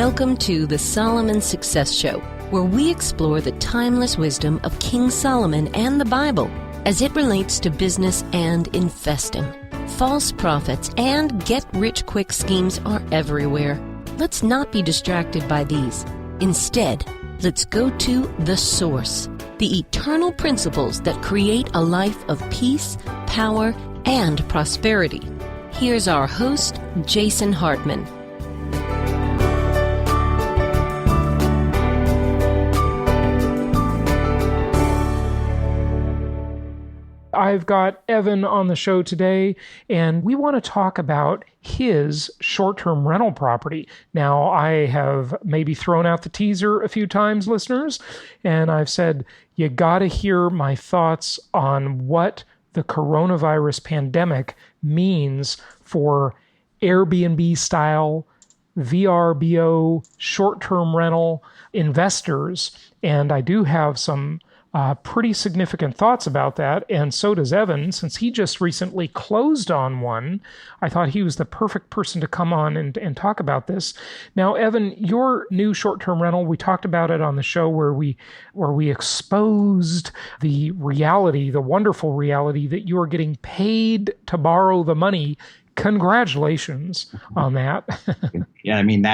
Welcome to the Solomon Success Show, where we explore the timeless wisdom of King Solomon and the Bible as it relates to business and investing. False prophets and get-rich-quick schemes are everywhere. Let's not be distracted by these. Instead, let's go to the source, the eternal principles that create a life of peace, power, and prosperity. Here's our host, Jason Hartman. I've got Evan on the show today, and we want to talk about his short-term rental property. Now, I have maybe thrown out the teaser a few times, listeners, and I've said, you got to hear my thoughts on what the coronavirus pandemic means for Airbnb-style VRBO short-term rental investors. And I do have some pretty significant thoughts about that, and so does Evan. Since he just recently closed on one, I thought he was the perfect person to come on and talk about this. Now, Evan, your new short-term rental, we talked about it on the show where we exposed the reality, the wonderful reality that you are getting paid to borrow the money. Congratulations on that. Yeah, I mean,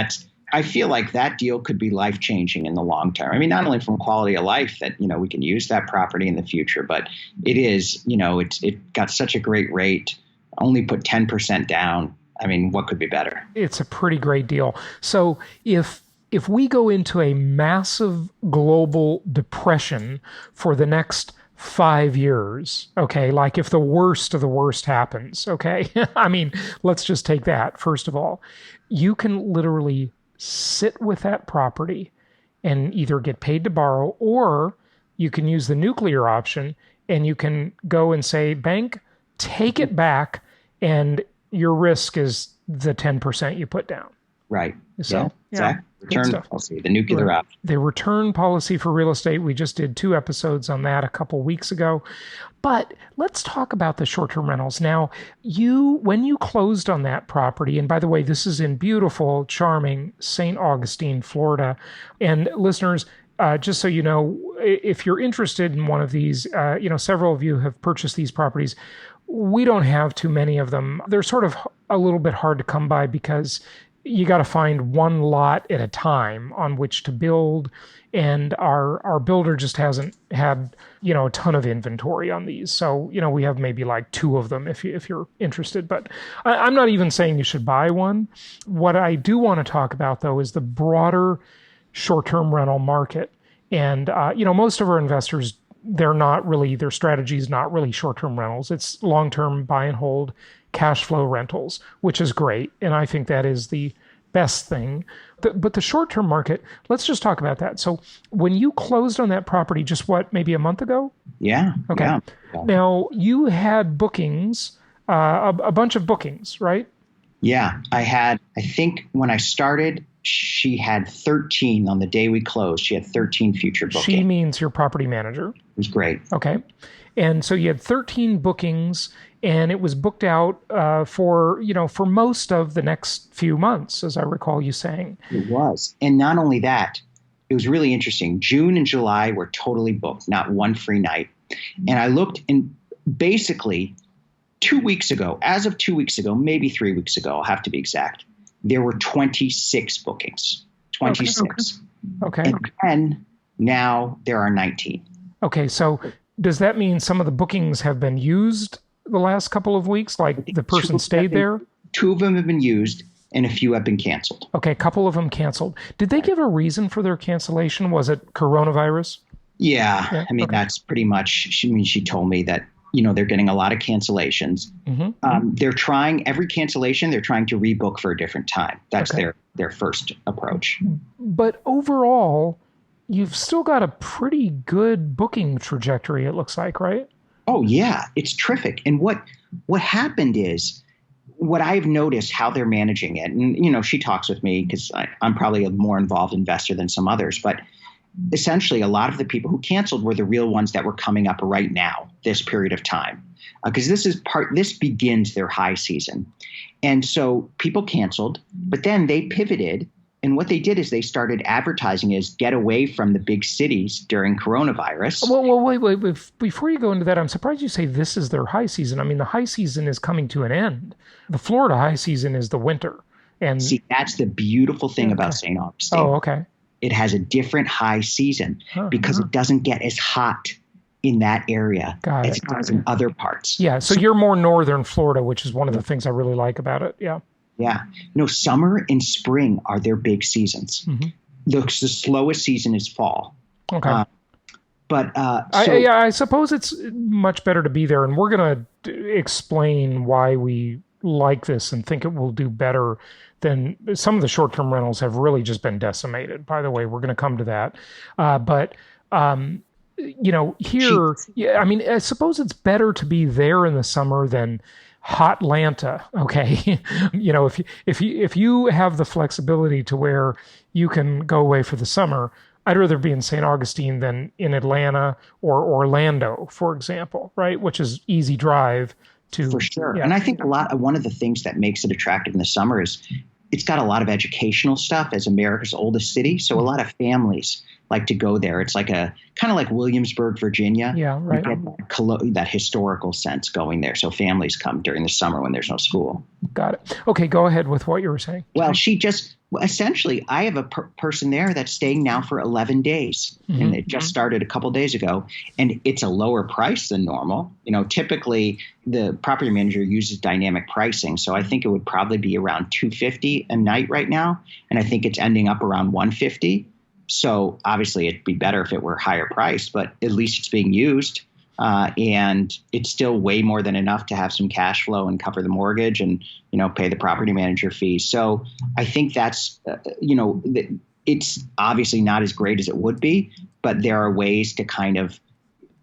I feel like that deal could be life-changing in the long term. I mean, not only from quality of life that, we can use that property in the future, but it is, it got such a great rate, only put 10% down. I mean, what could be better? It's a pretty great deal. So if we go into a massive global depression for the next 5 years, okay, like if the worst of the worst happens, okay, I mean, let's just take that. First of all, you can literally sit with that property and either get paid to borrow, or you can use the nuclear option and you can go and say, bank, take it back, and your risk is the 10% you put down. Right. So, exactly. Return policy, the nuclear option. The return policy for real estate. We just did 2 episodes on that a couple weeks ago. But let's talk about the short-term rentals. Now, when you closed on that property, and by the way, this is in beautiful, charming St. Augustine, Florida. And listeners, just so you know, if you're interested in one of these, several of you have purchased these properties. We don't have too many of them. They're sort of a little bit hard to come by because you got to find one lot at a time on which to build. And our builder just hasn't had, a ton of inventory on these. So, we have maybe like 2 of them if you're interested. But I'm not even saying you should buy one. What I do want to talk about, though, is the broader short-term rental market. And, most of our investors, their strategy is not really short-term rentals. It's long-term buy and hold cash flow rentals, which is great. And I think that is the best thing. But the short-term market, let's just talk about that. So when you closed on that property, just maybe a month ago? Yeah. Okay. Yeah. Now, you had bookings, a bunch of bookings, right? Yeah. I think when I started, she had 13 on the day we closed. She had 13 future bookings. She means your property manager. It was great. Okay. And so you had 13 bookings, and it was booked out for most of the next few months, as I recall you saying. It was. And not only that, it was really interesting. June and July were totally booked, not one free night. And I looked, and basically 2 weeks ago, as of 2 weeks ago, maybe 3 weeks ago, I'll have to be exact, there were 26 bookings. 26. Okay. And then now there are 19. Okay, so does that mean some of the bookings have been used the last couple of weeks? Like the person stayed there? 2 of them have been used and a few have been canceled. Okay, a couple of them canceled. Did they give a reason for their cancellation? Was it coronavirus? Yeah. I mean, That's pretty much, she told me that, they're getting a lot of cancellations. Mm-hmm. They're trying, every cancellation, they're trying to rebook for a different time. That's their first approach. But overall, you've still got a pretty good booking trajectory, it looks like, right? Oh, yeah. It's terrific. And what happened is, what I've noticed how they're managing it, and, she talks with me because I'm probably a more involved investor than some others, but essentially a lot of the people who canceled were the real ones that were coming up right now, this period of time. Because this begins their high season. And so people canceled, but then they pivoted And what they did is they started advertising as get away from the big cities during coronavirus. Well, wait. Before you go into that, I'm surprised you say this is their high season. I mean, the high season is coming to an end. The Florida high season is the winter. And see, that's the beautiful thing about St. Augustine. Oh, okay. It has a different high season because it doesn't get as hot in that area as it does in other parts. Yeah, so you're more northern Florida, which is one of the things I really like about it. Yeah. Yeah. No, summer and spring are their big seasons. Mm-hmm. The slowest season is fall. Okay. I suppose it's much better to be there, and we're going to explain why we like this and think it will do better than some of the short-term rentals have really just been decimated. By the way, we're going to come to that. Here, I mean, I suppose it's better to be there in the summer than hot Atlanta. Okay. If you have the flexibility to where you can go away for the summer, I'd rather be in St. Augustine than in Atlanta or Orlando, for example, right? Which is easy drive to. For sure. Yeah. And I think one of the things that makes it attractive in the summer is it's got a lot of educational stuff as America's oldest city. So a lot of families like to go there. It's like kind of like Williamsburg, Virginia. Yeah, right. You get that historical sense going there. So families come during the summer when there's no school. Got it. Okay, go ahead with what you were saying. Well, essentially, I have a person there that's staying now for 11 days. Mm-hmm. And it just started a couple days ago. And it's a lower price than normal. Typically the property manager uses dynamic pricing. So I think it would probably be around $250 a night right now. And I think it's ending up around $150. So obviously it'd be better if it were higher priced, but at least it's being used. And it's still way more than enough to have some cash flow and cover the mortgage and, pay the property manager fees. So I think that's, it's obviously not as great as it would be, but there are ways to kind of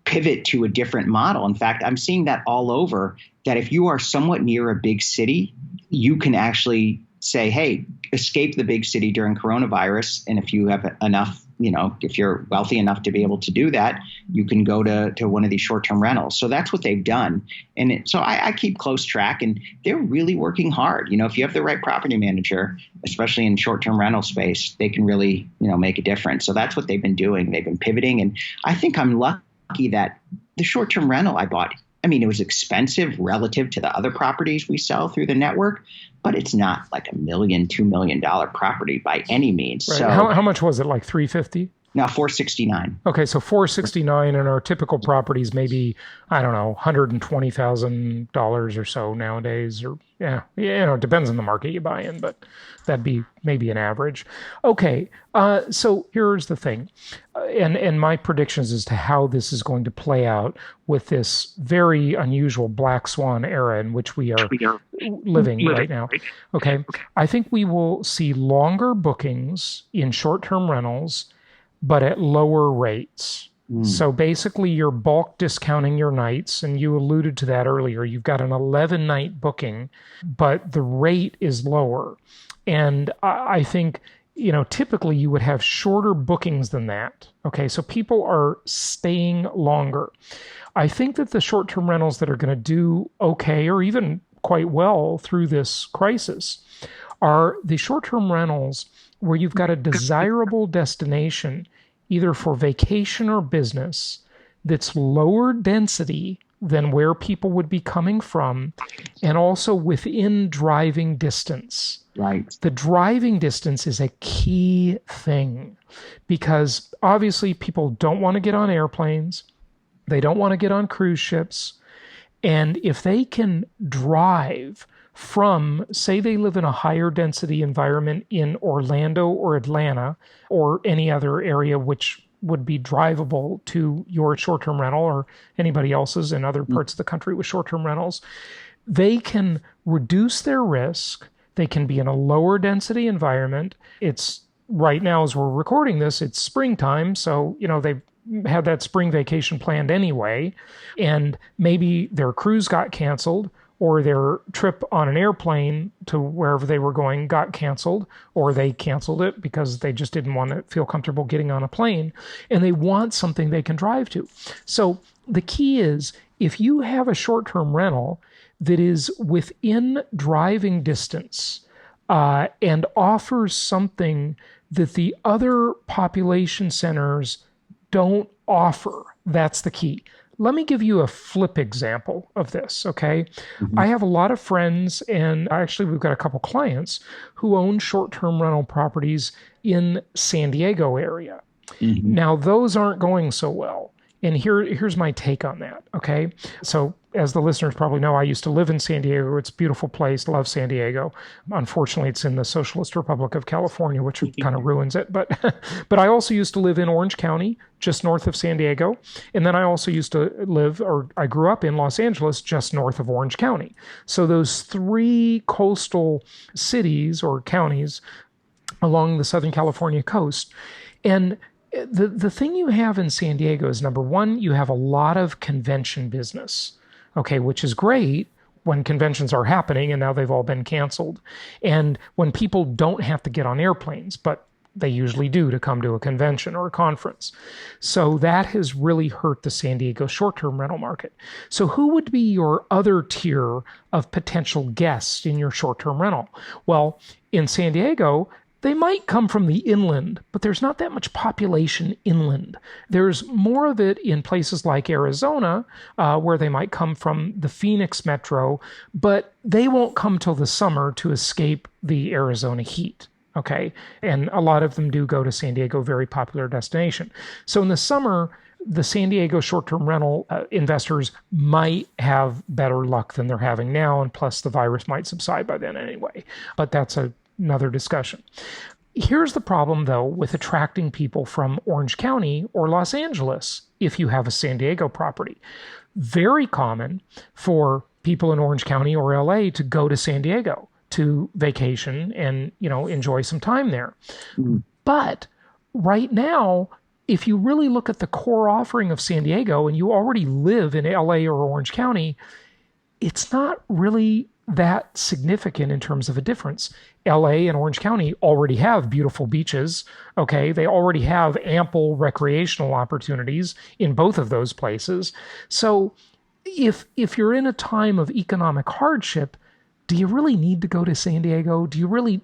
pivot to a different model. In fact, I'm seeing that all over, that if you are somewhat near a big city, you can actually say, hey, escape the big city during coronavirus. And if you have enough, if you're wealthy enough to be able to do that, you can go to one of these short-term rentals. So that's what they've done. And so I keep close track, and they're really working hard. If you have the right property manager, especially in short-term rental space, they can really, make a difference. So that's what they've been doing. They've been pivoting. And I think I'm lucky that the short-term rental I bought, it was expensive relative to the other properties we sell through the network, but it's not like $1 million, $2 million property by any means. Right. So how much was it? Like $350? No, $469. Okay, so $469, and our typical properties maybe, I don't know, $120,000 or so nowadays, or it depends on the market you buy in, but that'd be maybe an average. Okay, so here's the thing, and my predictions as to how this is going to play out with this very unusual black swan era in which we are living right now. Okay, I think we will see longer bookings in short-term rentals, but at lower rates. So basically you're bulk discounting your nights, and you alluded to that earlier. You've got an 11-night booking, but the rate is lower. And I think, typically you would have shorter bookings than that. Okay, so people are staying longer. I think that the short-term rentals that are going to do okay, or even quite well through this crisis, are the short-term rentals where you've got a desirable destination, either for vacation or business, that's lower density than where people would be coming from, and also within driving distance. Right. The driving distance is a key thing, because obviously people don't want to get on airplanes. They don't want to get on cruise ships. And if they can drive from, say they live in a higher density environment in Orlando or Atlanta or any other area which would be drivable to your short-term rental or anybody else's in other parts of the country with short-term rentals, they can reduce their risk. They can be in a lower density environment. It's right now, as we're recording this, it's springtime. So, they've had that spring vacation planned anyway, and maybe their cruise got canceled, or their trip on an airplane to wherever they were going got canceled, or they canceled it because they just didn't want to feel comfortable getting on a plane, and they want something they can drive to. So the key is, if you have a short-term rental that is within driving distance and offers something that the other population centers don't offer. That's the key. Let me give you a flip example of this, okay? Mm-hmm. I have a lot of friends, and actually we've got a couple clients who own short-term rental properties in San Diego area. Mm-hmm. Now, those aren't going so well. And here's my take on that, okay? So as the listeners probably know, I used to live in San Diego. It's a beautiful place. Love San Diego. Unfortunately, it's in the Socialist Republic of California, which kind of ruins it. But but I also used to live in Orange County, just north of San Diego. And then I also used to I grew up in Los Angeles, just north of Orange County. So those three coastal cities or counties along the Southern California coast. And the thing you have in San Diego is, number one, you have a lot of convention business, okay, which is great when conventions are happening, and now they've all been canceled. And when people don't have to get on airplanes, but they usually do to come to a convention or a conference. So that has really hurt the San Diego short-term rental market. So who would be your other tier of potential guests in your short-term rental? Well, in San Diego, they might come from the inland, but there's not that much population inland. There's more of it in places like Arizona, where they might come from the Phoenix metro, but they won't come till the summer to escape the Arizona heat. Okay. And a lot of them do go to San Diego, very popular destination. So in the summer, the San Diego short-term rental investors might have better luck than they're having now. And plus the virus might subside by then anyway, but that's another discussion. Here's the problem, though, with attracting people from Orange County or Los Angeles if you have a San Diego property. Very common for people in Orange County or LA to go to San Diego to vacation and, enjoy some time there. Mm. But right now, if you really look at the core offering of San Diego and you already live in LA or Orange County, it's not really that significant in terms of a difference. LA and Orange County already have beautiful beaches, okay? They already have ample recreational opportunities in both of those places. So if you're in a time of economic hardship, do you really need to go to San Diego? Do you really,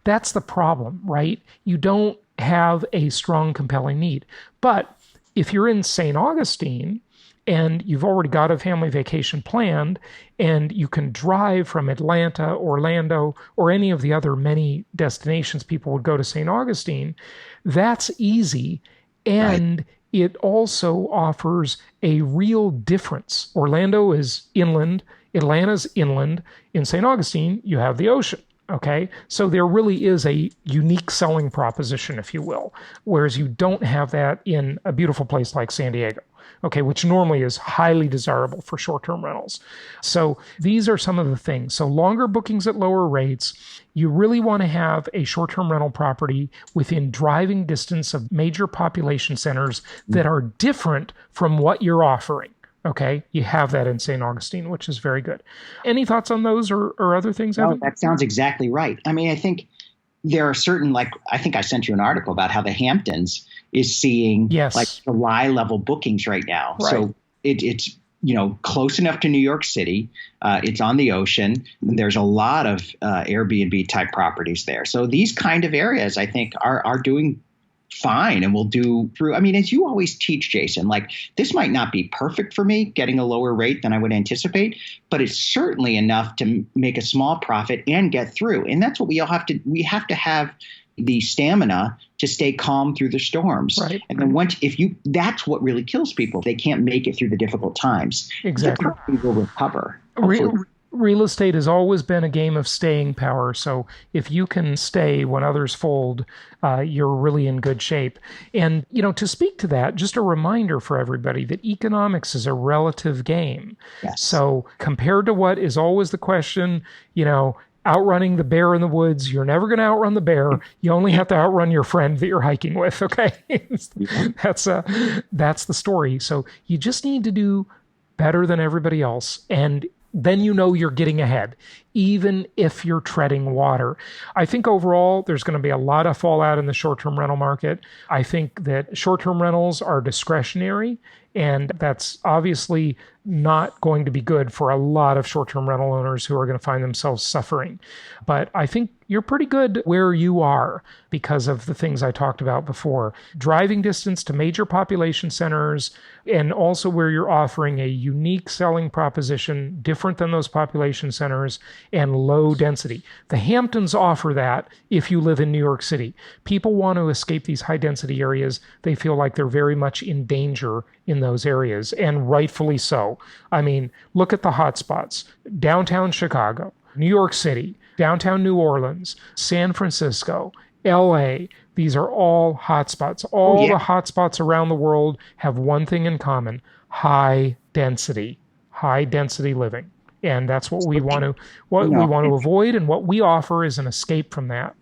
that's the problem, right? You don't have a strong, compelling need. But if you're in St. Augustine, and you've already got a family vacation planned, and you can drive from Atlanta, Orlando, or any of the other many destinations people would go to St. Augustine, that's easy. And right. It also offers a real difference. Orlando is inland, Atlanta's inland. In St. Augustine, you have the ocean. Okay, so there really is a unique selling proposition, if you will, whereas you don't have that in a beautiful place like San Diego. Okay, which normally is highly desirable for short-term rentals. So these are some of the things. So longer bookings at lower rates. You really want to have a short-term rental property within driving distance of major population centers that are different from what you're offering. Okay, you have that in St. Augustine, which is very good. Any thoughts on those or other things, Evan? No, that sounds exactly right. I mean, I think there are certain, I think I sent you an article about how the Hamptons is seeing July level bookings right now. Right. So it's close enough to New York City. It's on the ocean. There's a lot of Airbnb type properties there. So these kind of areas, I think, are doing fine and will do through. I mean, as you always teach, Jason, this might not be perfect for me getting a lower rate than I would anticipate, but it's certainly enough to make a small profit and get through. And that's what we have to have the stamina to stay calm through the storms. Right. And then that's what really kills people. They can't make it through the difficult times. Exactly. The property will recover. Real estate has always been a game of staying power. So if you can stay when others fold, you're really in good shape. And, to speak to that, just a reminder for everybody that economics is a relative game. Yes. So compared to what is always the question, outrunning the bear in the woods, you're never going to outrun the bear. You only have to outrun your friend that you're hiking with. Okay. That's the story. So you just need to do better than everybody else. And then you're getting ahead, even if you're treading water. I think overall, there's going to be a lot of fallout in the short-term rental market. I think that short-term rentals are discretionary, and that's obviously not going to be good for a lot of short-term rental owners who are going to find themselves suffering. But I think you're pretty good where you are because of the things I talked about before. Driving distance to major population centers, and also where you're offering a unique selling proposition different than those population centers, and low density. The Hamptons offer that if you live in New York City. People want to escape these high density areas. They feel like they're very much in danger in those areas, and rightfully so. I mean, look at the hotspots. Downtown Chicago, New York City, downtown New Orleans, San Francisco, LA. These are all hotspots. All the hotspots around the world have one thing in common: high density living. And that's what we want to avoid, and what we offer is an escape from that.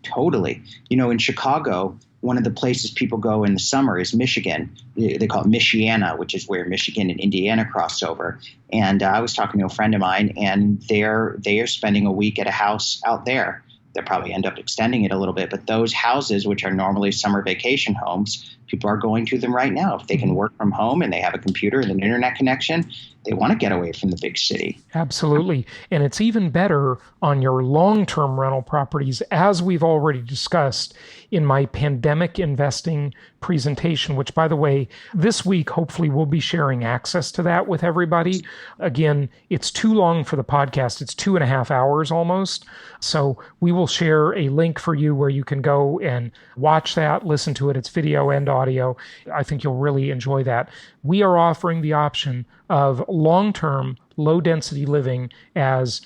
Totally. In Chicago, one of the places people go in the summer is Michigan. They call it Michiana, which is where Michigan and Indiana cross over. And I was talking to a friend of mine, and they are spending a week at a house out there. They'll probably end up extending it a little bit. But those houses, which are normally summer vacation homes, people are going to them right now. If they can work from home and they have a computer and an internet connection, they want to get away from the big city. Absolutely. And it's even better on your long-term rental properties, as we've already discussed in my pandemic investing presentation, which, by the way, this week, hopefully we'll be sharing access to that with everybody. Again, it's too long for the podcast. It's 2.5 hours almost. So we will share a link for you where you can go and watch that, listen to it. It's video and audio. I think you'll really enjoy that. We are offering the option of long-term, low-density living as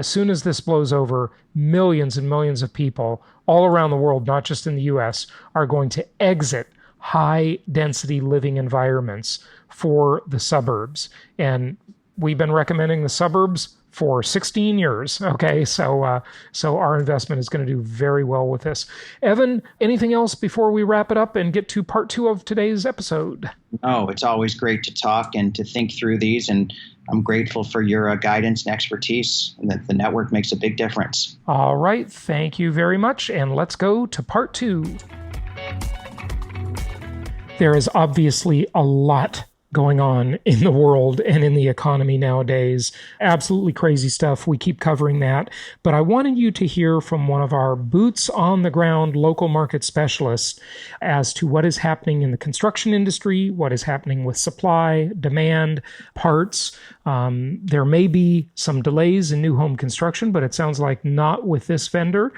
soon as this blows over, millions and millions of people all around the world, not just in the U.S., are going to exit high-density living environments for the suburbs. And we've been recommending the suburbs for 16 years. Okay, so our investment is going to do very well with this. Evan, anything else before we wrap it up and get to part 2 of today's episode? Oh, it's always great to talk and to think through these, and I'm grateful for your guidance and expertise, and that the network makes a big difference. All right, thank you very much, and let's go to part 2. There is obviously a lot going on in the world and in the economy nowadays. Absolutely crazy stuff. We keep covering that. But I wanted you to hear from one of our boots on the ground local market specialists as to what is happening in the construction industry, what is happening with supply, demand, parts. There may be some delays in new home construction, but it sounds like not with this vendor.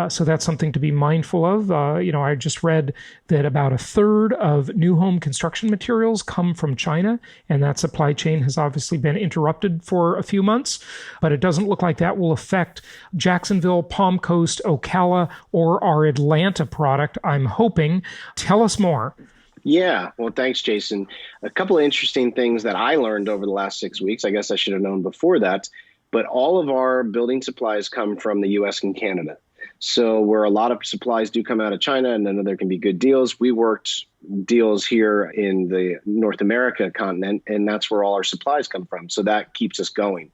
So that's something to be mindful of. I just read that about 1/3 of new home construction materials come from China, and that supply chain has obviously been interrupted for a few months, but it doesn't look like that will affect Jacksonville, Palm Coast, Ocala, or our Atlanta product, I'm hoping. Tell us more. Yeah, well, thanks, Jason. A couple of interesting things that I learned over the last 6 weeks. I guess I should have known before that, but all of our building supplies come from the U.S. and Canada. So where a lot of supplies do come out of China, and then there can be good deals, we worked deals here in the North America continent, and that's where all our supplies come from. So that keeps us going.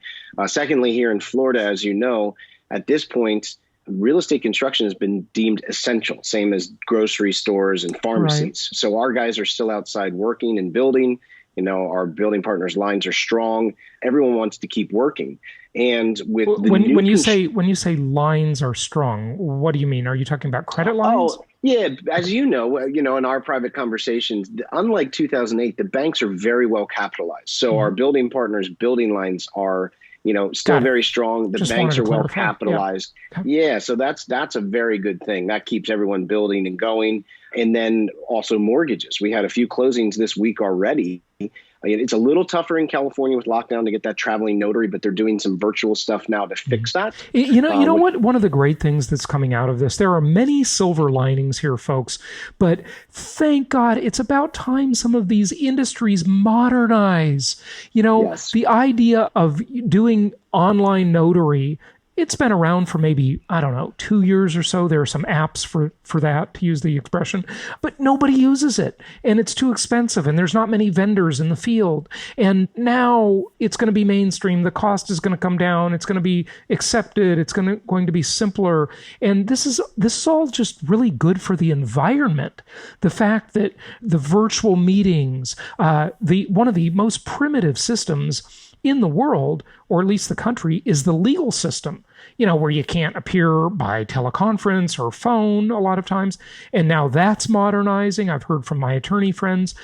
Secondly, here in Florida, as you know, at this point, real estate construction has been deemed essential, same as grocery stores and pharmacies. Right. So our guys are still outside working and building. Our building partners' lines are strong. Everyone wants to keep working. And with when you say lines are strong, what do you mean? Are you talking about credit lines? Oh, yeah. As you know, in our private conversations, unlike 2008, the banks are very well capitalized. So our building partners' building lines are still very strong. The banks are well capitalized. Yeah. So that's a very good thing. That keeps everyone building and going. And then also mortgages. We had a few closings this week already. It's a little tougher in California with lockdown to get that traveling notary, but they're doing some virtual stuff now to fix that. You know what? One of the great things that's coming out of this, there are many silver linings here, folks, but thank God it's about time some of these industries modernize. Yes. The idea of doing online notary, it's been around for maybe, 2 years or so. There are some apps for that, to use the expression, but nobody uses it, and it's too expensive, and there's not many vendors in the field. And now it's going to be mainstream. The cost is going to come down. It's going to be accepted. It's going to be simpler. And this is all just really good for the environment. The fact that the virtual meetings, one of the most primitive systems in the world, or at least the country, is the legal system. where you can't appear by teleconference or phone a lot of times. And now that's modernizing. I've heard from my attorney friends,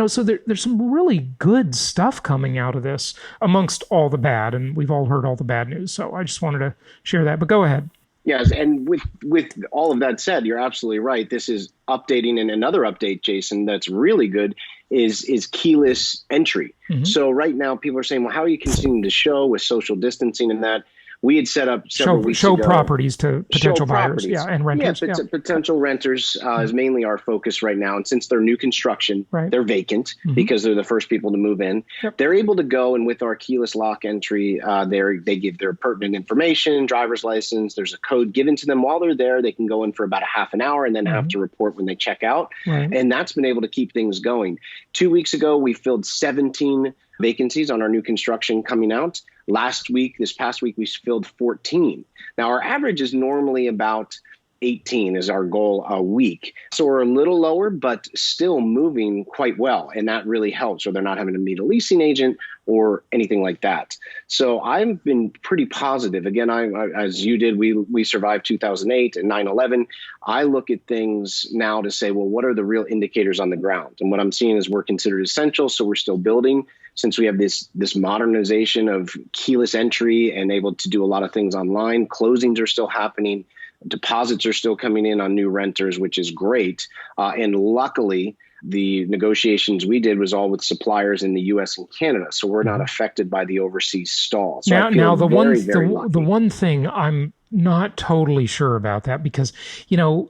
so there's some really good stuff coming out of this amongst all the bad. And we've all heard all the bad news. So I just wanted to share that. But go ahead. Yes, and with all of that said, you're absolutely right. This is updating, and another update, Jason, that's really good is keyless entry. Mm-hmm. So right now, people are saying, well, how are you continuing to show with social distancing and that? We had set up several weeks ago. Show properties to potential buyers, and renters. Yeah, potential renters is mainly our focus right now. And since they're new construction, they're vacant because they're the first people to move in. Yep. They're able to go, and with our keyless lock entry, they give their pertinent information, driver's license. There's a code given to them while they're there. They can go in for about a half an hour and then have to report when they check out. Right. And that's been able to keep things going. 2 weeks ago, we filled 17 vacancies on our new construction coming out. This past week, we filled 14. Now, our average is normally about 18 is our goal a week. So we're a little lower, but still moving quite well. And that really helps. So they're not having to meet a leasing agent or anything like that. So I've been pretty positive. Again, as you did, we survived 2008 and 9/11. I look at things now to say, well, what are the real indicators on the ground? And what I'm seeing is we're considered essential. So we're still building. Since we have this modernization of keyless entry and able to do a lot of things online, closings are still happening. Deposits are still coming in on new renters, which is great. And luckily, the negotiations we did was all with suppliers in the U.S. and Canada, so we're not affected by the overseas stall. So now the one thing I'm not totally sure about that, because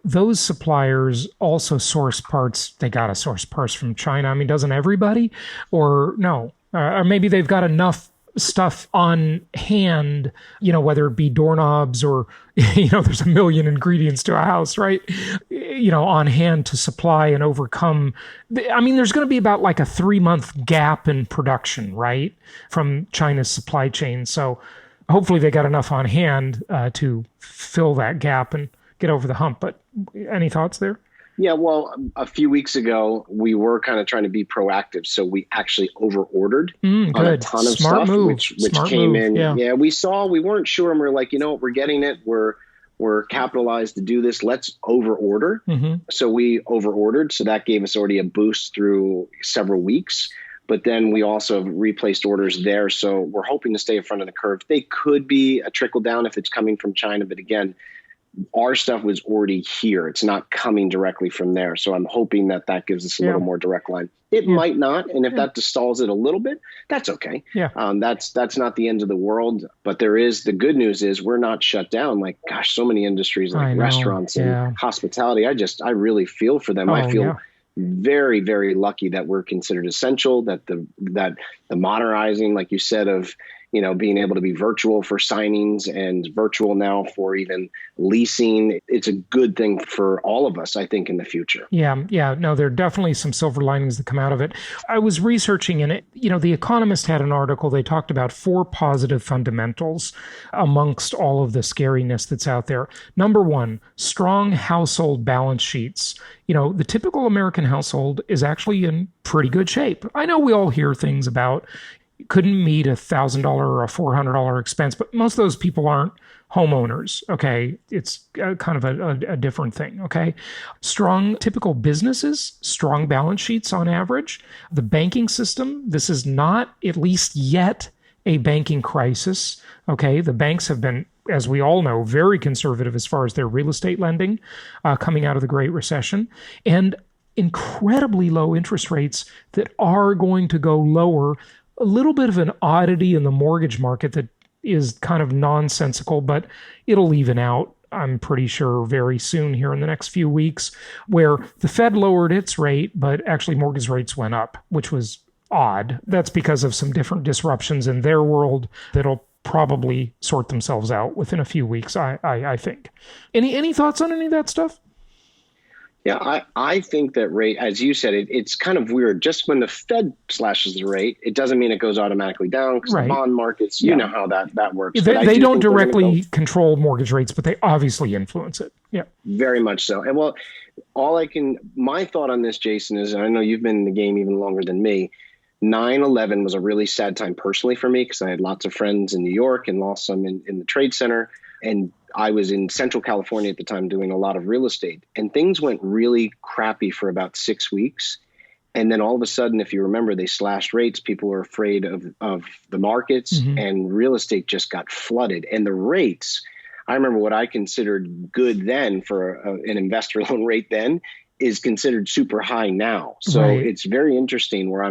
those suppliers also source parts. They got to source parts from China. I mean, doesn't everybody? Or no? Or maybe they've got enough stuff on hand, whether it be doorknobs or, there's a million ingredients to a house, right? On hand to supply and overcome. I mean, there's going to be about like a 3-month gap in production, right? From China's supply chain. So hopefully they got enough on hand to fill that gap and get over the hump. But any thoughts there? Yeah, well, a few weeks ago, we were kind of trying to be proactive. So we actually over-ordered on a ton of Smart stuff, move. which Smart came move. in. Yeah, we weren't sure. And we're like, we're getting it. We're capitalized to do this. Let's over-order. So we over-ordered. So that gave us already a boost through several weeks. But then we also replaced orders there. So we're hoping to stay in front of the curve. They could be a trickle down if it's coming from China. But again, our stuff was already here. It's not coming directly from there. So I'm hoping that gives us a little more direct line. It might not. And if that stalls it a little bit, that's okay. Yeah. That's not the end of the world. But the good news is we're not shut down. Like, gosh, so many industries like restaurants and hospitality. I really feel for them. I feel very, very lucky that we're considered essential, that the modernizing, like you said, of being able to be virtual for signings and virtual now for even leasing. It's a good thing for all of us, I think, in the future. Yeah. No, there are definitely some silver linings that come out of it. I was researching in it. The Economist had an article. They talked about 4 positive fundamentals amongst all of the scariness that's out there. Number 1, strong household balance sheets. The typical American household is actually in pretty good shape. I know we all hear things about couldn't meet $1,000 or a $400 expense, but most of those people aren't homeowners, okay? It's kind of a different thing, okay? Strong typical businesses, strong balance sheets on average. The banking system, this is not, at least yet, a banking crisis, okay? The banks have been, as we all know, very conservative as far as their real estate lending coming out of the Great Recession. And incredibly low interest rates that are going to go lower. A little bit of an oddity in the mortgage market that is kind of nonsensical, but it'll even out, I'm pretty sure, very soon here in the next few weeks, where the Fed lowered its rate, but actually mortgage rates went up, which was odd. That's because of some different disruptions in their world that'll probably sort themselves out within a few weeks, I think. Any thoughts on any of that stuff? Yeah, I think that rate, as you said, it's kind of weird. Just when the Fed slashes the rate, it doesn't mean it goes automatically down because the bond markets, you know how that works. They don't directly control mortgage rates, but they obviously influence it. Yeah, very much so. And well, my thought on this, Jason, is, and I know you've been in the game even longer than me, 9/11 was a really sad time personally for me because I had lots of friends in New York and lost some in the Trade Center. and I was in Central California at the time doing a lot of real estate, and things went really crappy for about 6 weeks. And then all of a sudden, if you remember, they slashed rates. People were afraid of the markets, and real estate just got flooded. And the rates, I remember what I considered good then for an investor loan rate then is considered super high now. So it's very interesting where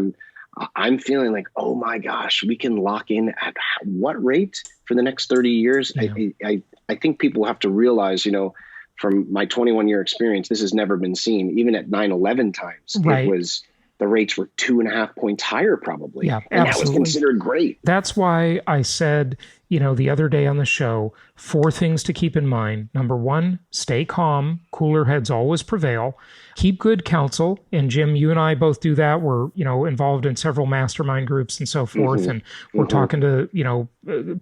I'm feeling like, oh my gosh, we can lock in at what rate for the next 30 years? Yeah. I think people have to realize, from my 21-year experience, this has never been seen. Even at 9/11 times, it was the rates were 2.5 points higher probably. Yeah, and absolutely. that was considered great. That's why I said, the other day on the show, 4 things to keep in mind. Number 1, stay calm. Cooler heads always prevail. Keep good counsel. And Jim, you and I both do that. We're, involved in several mastermind groups and so forth. And we're talking to,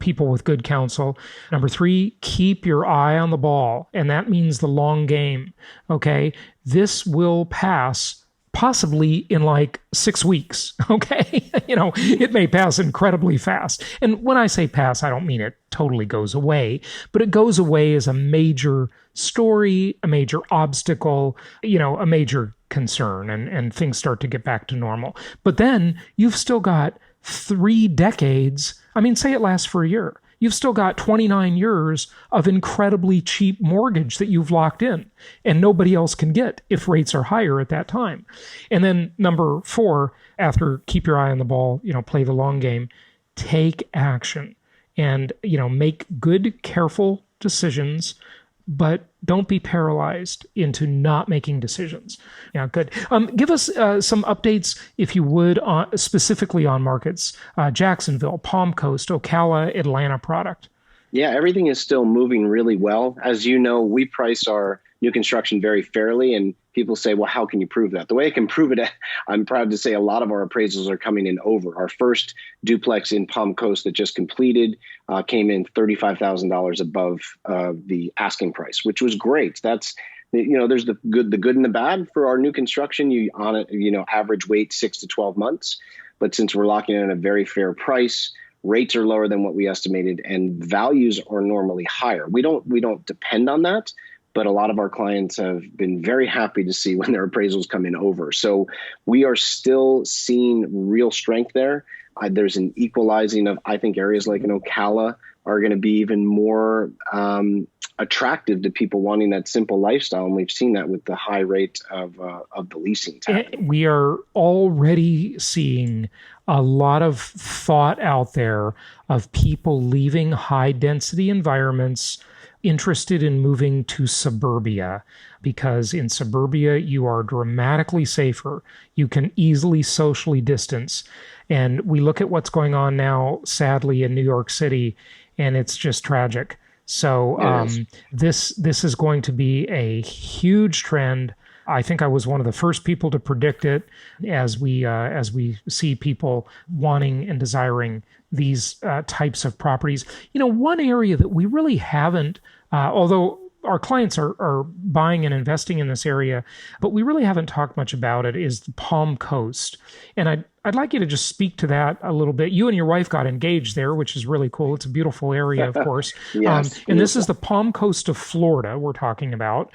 people with good counsel. Number 3, keep your eye on the ball. And that means the long game. Okay. This will pass possibly in like 6 weeks. Okay. It may pass incredibly fast. And when I say pass, I don't mean it totally goes away, but it goes away as a major story, a major obstacle, a major concern, and things start to get back to normal. But then you've still got 3 decades. I mean, say it lasts for a year. You've still got 29 years of incredibly cheap mortgage that you've locked in and nobody else can get if rates are higher at that time. And then number 4, after keep your eye on the ball, play the long game, take action and, make good, careful decisions, but don't be paralyzed into not making decisions. Yeah, good. Give us some updates, if you would, specifically on markets, Jacksonville, Palm Coast, Ocala, Atlanta product. Yeah, everything is still moving really well. As you know, we price our new construction very fairly, and people say, well, how can you prove that? The way I can prove it, I'm proud to say a lot of our appraisals are coming in over. Our first duplex in Palm Coast that just completed came in $35,000 above the asking price, which was great. That's, there's the good and the bad for our new construction. You on it, average wait 6 to 12 months. But since we're locking in at a very fair price, rates are lower than what we estimated, and values are normally higher. We don't depend on that, but a lot of our clients have been very happy to see when their appraisals come in over. So we are still seeing real strength there. There's an equalizing of, I think, areas like in Ocala are going to be even more attractive to people wanting that simple lifestyle. And we've seen that with the high rate of the leasing tab. We are already seeing a lot of thought out there of people leaving high density environments interested in moving to suburbia, because in suburbia you are dramatically safer. You can easily socially distance. And we look at what's going on now, sadly, in New York City, and it's just tragic. So this is going to be a huge trend. I think I was one of the first people to predict it as we see people wanting and desiring these types of properties. One area that we really haven't, although our clients are buying and investing in this area, but we really haven't talked much about it, is the Palm Coast. And I'd like you to just speak to that a little bit. You and your wife got engaged there, which is really cool. It's a beautiful area, of course. Yes, and this is the Palm Coast of Florida we're talking about.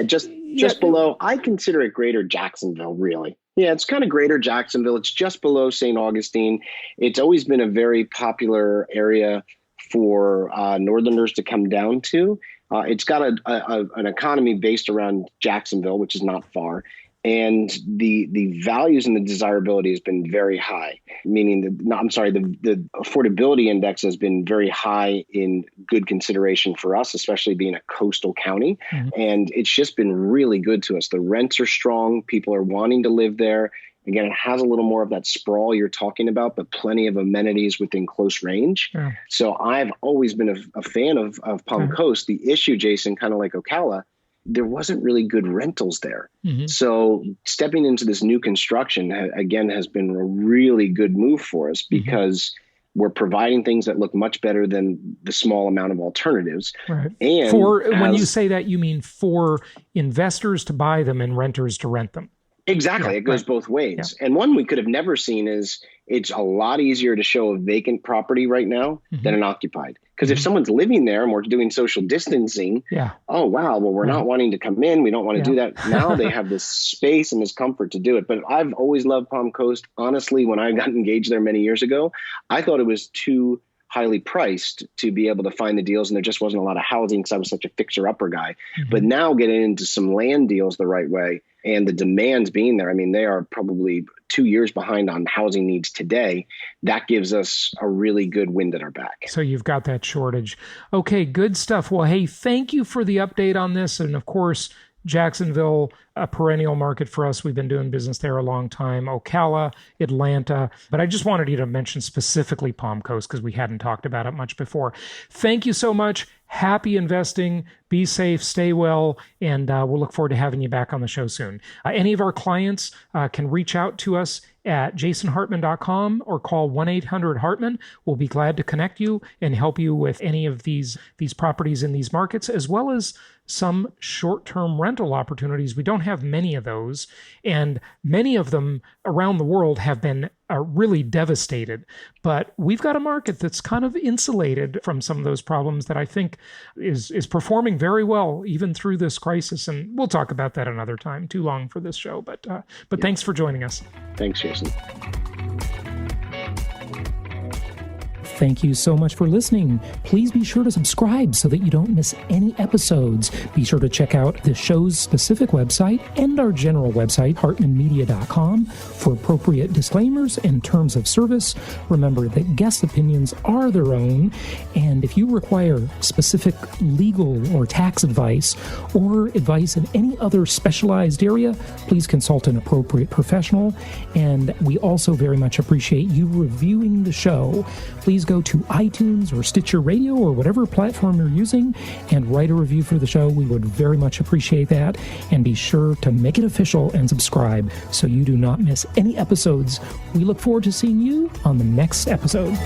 Just below. I consider it Greater Jacksonville, really. Yeah, it's kind of Greater Jacksonville. It's just below St. Augustine. It's always been a very popular area for Northerners to come down to. It's got an economy based around Jacksonville, which is not far. And the values and the desirability has been very high, meaning the affordability index has been very high in good consideration for us, especially being a coastal county. Mm-hmm. And it's just been really good to us. The rents are strong. People are wanting to live there. Again, it has a little more of that sprawl you're talking about, but plenty of amenities within close range. Yeah. So I've always been a fan of Palm Coast. The issue, Jason, kind of like Ocala, there wasn't really good rentals there. Mm-hmm. So stepping into this new construction, again, has been a really good move for us because we're providing things that look much better than the small amount of alternatives. Right. And when you say that, you mean for investors to buy them and renters to rent them. Exactly. Yeah, it goes both ways. Yeah. And one we could have never seen is it's a lot easier to show a vacant property right now than an occupied. Because if someone's living there and we're doing social distancing, oh, wow, well, we're not wanting to come in. We don't want to do that. Now they have this space and this comfort to do it. But I've always loved Palm Coast. Honestly, when I got engaged there many years ago, I thought it was too highly priced to be able to find the deals. And there just wasn't a lot of housing because I was such a fixer-upper guy. But now getting into some land deals the right way and the demands being there, I mean, they are probably 2 years behind on housing needs today. That gives us a really good wind at our back. So you've got that shortage. Okay, good stuff. Well, hey, thank you for the update on this. And of course, Jacksonville, a perennial market for us. We've been doing business there a long time. Ocala, Atlanta. But I just wanted you to mention specifically Palm Coast because we hadn't talked about it much before. Thank you so much. Happy investing. Be safe, stay well, and we'll look forward to having you back on the show soon. Any of our clients can reach out to us at jasonhartman.com or call 1-800-HARTMAN. We'll be glad to connect you and help you with any of these properties in these markets, as well as some short-term rental opportunities. We don't have many of those, and many of them around the world have been really devastated. But we've got a market that's kind of insulated from some of those problems that I think is performing very well even through this crisis. And we'll talk about that another time. Too long for this show, but thanks for joining us. Thanks, Jason. Thank you so much for listening. Please be sure to subscribe so that you don't miss any episodes. Be sure to check out the show's specific website and our general website, hartmanmedia.com, for appropriate disclaimers and terms of service. Remember that guest opinions are their own, and if you require specific legal or tax advice or advice in any other specialized area, please consult an appropriate professional. And we also very much appreciate you reviewing the show. Please go to iTunes or Stitcher Radio or whatever platform you're using and write a review for the show. We would very much appreciate that. And be sure to make it official and subscribe so you do not miss any episodes. We look forward to seeing you on the next episode.